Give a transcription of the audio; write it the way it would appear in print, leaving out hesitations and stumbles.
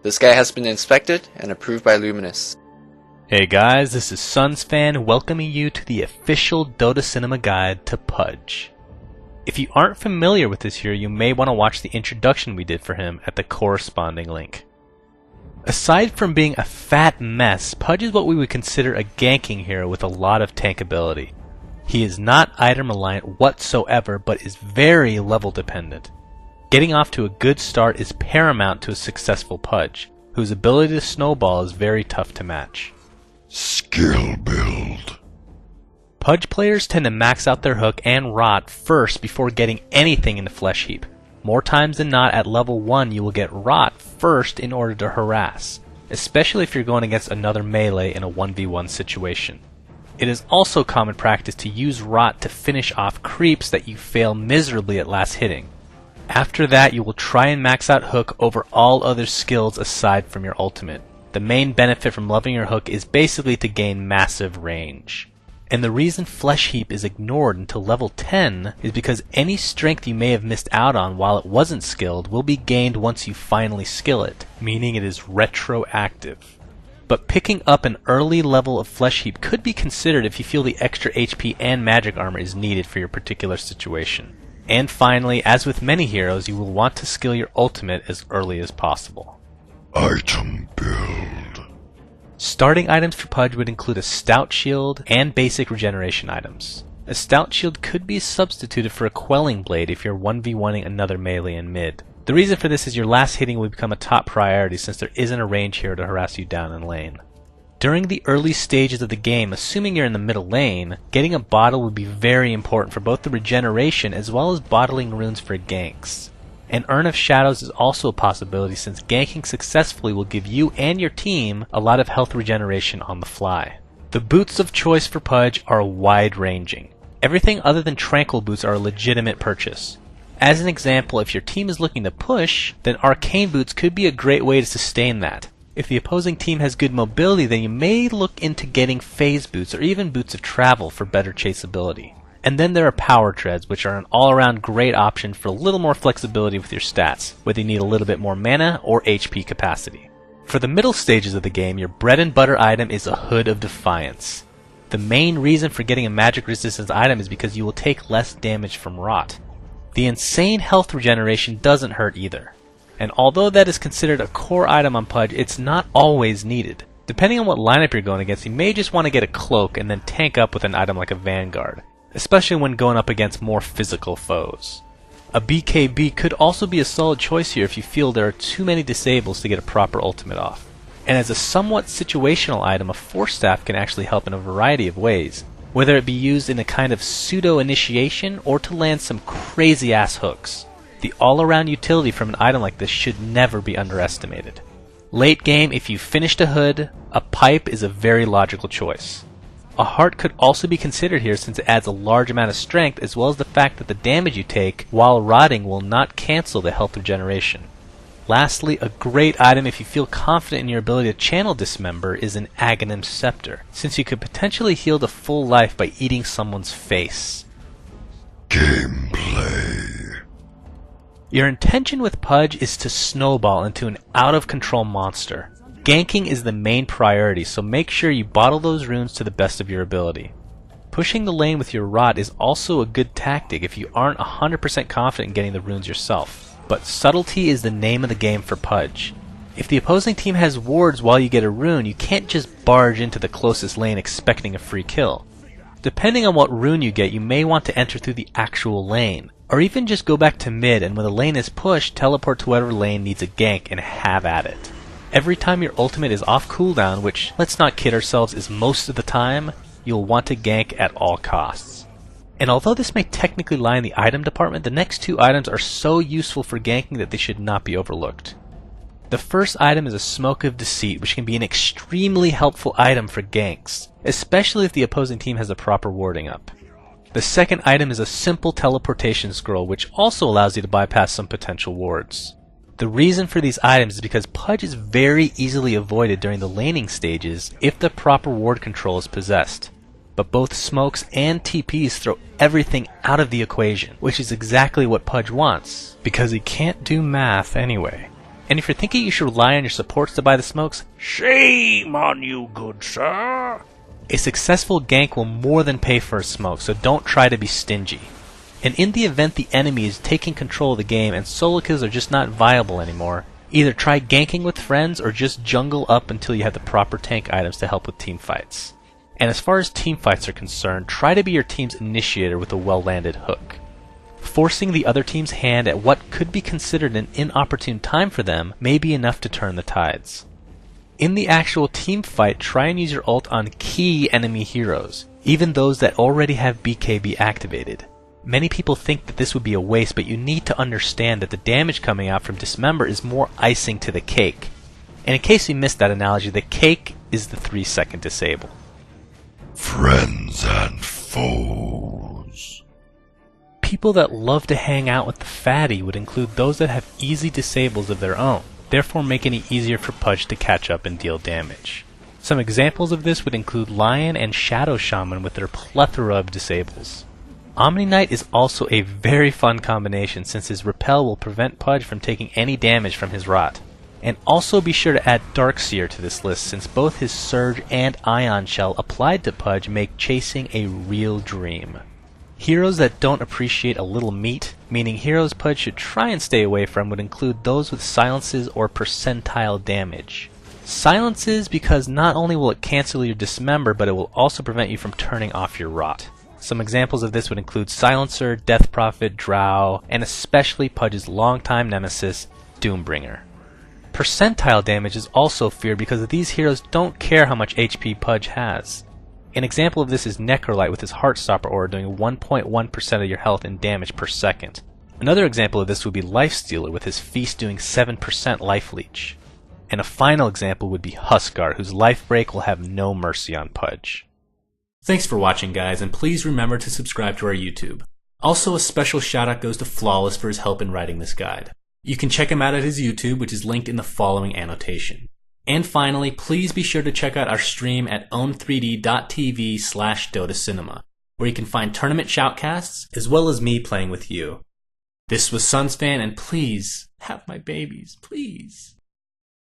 This guy has been inspected and approved by Luminous. Hey guys, this is SunsFan welcoming you to the official Dota Cinema Guide to Pudge. If you aren't familiar with this hero, you may want to watch the introduction we did for him at the corresponding link. Aside from being a fat mess, Pudge is what we would consider a ganking hero with a lot of tank ability. He is not item reliant whatsoever, but is very level dependent. Getting off to a good start is paramount to a successful Pudge, whose ability to snowball is very tough to match. Skill build. Pudge players tend to max out their hook and rot first before getting anything into Flesh Heap. More times than not, at level 1 you will get rot first in order to harass, especially if you're going against another melee in a 1v1 situation. It is also common practice to use rot to finish off creeps that you fail miserably at last hitting. After that, you will try and max out hook over all other skills aside from your ultimate. The main benefit from loving your hook is basically to gain massive range. And the reason Flesh Heap is ignored until level 10 is because any strength you may have missed out on while it wasn't skilled will be gained once you finally skill it, meaning it is retroactive. But picking up an early level of Flesh Heap could be considered if you feel the extra HP and magic armor is needed for your particular situation. And finally, as with many heroes, you will want to skill your ultimate as early as possible. Item build. Starting items for Pudge would include a stout shield and basic regeneration items. A stout shield could be substituted for a quelling blade if you're 1v1ing another melee in mid. The reason for this is your last hitting will become a top priority since there isn't a range hero to harass you down in lane. During the early stages of the game, assuming you're in the middle lane, getting a bottle would be very important for both the regeneration as well as bottling runes for ganks. An Urn of Shadows is also a possibility since ganking successfully will give you and your team a lot of health regeneration on the fly. The boots of choice for Pudge are wide-ranging. Everything other than Tranquil boots are a legitimate purchase. As an example, if your team is looking to push, then Arcane boots could be a great way to sustain that. If the opposing team has good mobility, then you may look into getting phase boots or even boots of travel for better chaseability. And then there are power treads, which are an all-around great option for a little more flexibility with your stats, whether you need a little bit more mana or HP capacity. For the middle stages of the game, your bread and butter item is a Hood of Defiance. The main reason for getting a magic resistance item is because you will take less damage from rot. The insane health regeneration doesn't hurt either. And although that is considered a core item on Pudge, it's not always needed. Depending on what lineup you're going against, you may just want to get a cloak and then tank up with an item like a Vanguard, especially when going up against more physical foes. A BKB could also be a solid choice here if you feel there are too many disables to get a proper ultimate off. And as a somewhat situational item, a Force Staff can actually help in a variety of ways, whether it be used in a kind of pseudo-initiation or to land some crazy-ass hooks. The all-around utility from an item like this should never be underestimated. Late game, if you finished a hood, a pipe is a very logical choice. A heart could also be considered here since it adds a large amount of strength as well as the fact that the damage you take while rotting will not cancel the health regeneration. Lastly, a great item if you feel confident in your ability to channel Dismember is an Aghanim Scepter, since you could potentially heal to full life by eating someone's face. Gameplay. Your intention with Pudge is to snowball into an out-of-control monster. Ganking is the main priority, so make sure you bottle those runes to the best of your ability. Pushing the lane with your rot is also a good tactic if you aren't 100% confident in getting the runes yourself. But subtlety is the name of the game for Pudge. If the opposing team has wards while you get a rune, you can't just barge into the closest lane expecting a free kill. Depending on what rune you get, you may want to enter through the actual lane. Or even just go back to mid and when the lane is pushed, teleport to whatever lane needs a gank and have at it. Every time your ultimate is off cooldown, which, let's not kid ourselves, is most of the time, you'll want to gank at all costs. And although this may technically lie in the item department, the next two items are so useful for ganking that they should not be overlooked. The first item is a Smoke of Deceit, which can be an extremely helpful item for ganks, especially if the opposing team has a proper warding up. The second item is a simple teleportation scroll, which also allows you to bypass some potential wards. The reason for these items is because Pudge is very easily avoided during the laning stages if the proper ward control is possessed. But both smokes and TPs throw everything out of the equation, which is exactly what Pudge wants, because he can't do math anyway. And if you're thinking you should rely on your supports to buy the smokes, shame on you, good sir! A successful gank will more than pay for a smoke, so don't try to be stingy. And in the event the enemy is taking control of the game and solo kills are just not viable anymore, either try ganking with friends or just jungle up until you have the proper tank items to help with team fights. And as far as team fights are concerned, try to be your team's initiator with a well-landed hook. Forcing the other team's hand at what could be considered an inopportune time for them may be enough to turn the tides. In the actual team fight, try and use your ult on key enemy heroes, even those that already have BKB activated. Many people think that this would be a waste, but you need to understand that the damage coming out from Dismember is more icing to the cake. And in case you missed that analogy, the cake is the 3-second disable. Friends and foes. People that love to hang out with the fatty would include those that have easy disables of their own, therefore making it easier for Pudge to catch up and deal damage. Some examples of this would include Lion and Shadow Shaman with their plethora of disables. Omni Knight is also a very fun combination since his Repel will prevent Pudge from taking any damage from his Rot. And also be sure to add Darkseer to this list since both his Surge and Ion Shell applied to Pudge make chasing a real dream. Heroes that don't appreciate a little meat, meaning heroes Pudge should try and stay away from, would include those with silences or percentile damage. Silences because not only will it cancel your Dismember, but it will also prevent you from turning off your Rot. Some examples of this would include Silencer, Death Prophet, Drow, and especially Pudge's longtime nemesis, Doombringer. Percentile damage is also feared because these heroes don't care how much HP Pudge has. An example of this is Necrolite with his Heartstopper aura doing 1.1% of your health in damage per second. Another example of this would be Lifestealer with his Feast doing 7% life leech. And a final example would be Huskar, whose life break will have no mercy on Pudge. Thanks for watching, guys, and please remember to subscribe to our YouTube. Also, a special shout out goes to Flawless for his help in writing this guide. You can check him out at his YouTube, which is linked in the following annotation. And finally, please be sure to check out our stream at own3d.tv/DotaCinema, where you can find tournament shoutcasts, as well as me playing with you. This was Sunsfan, and please, have my babies, please.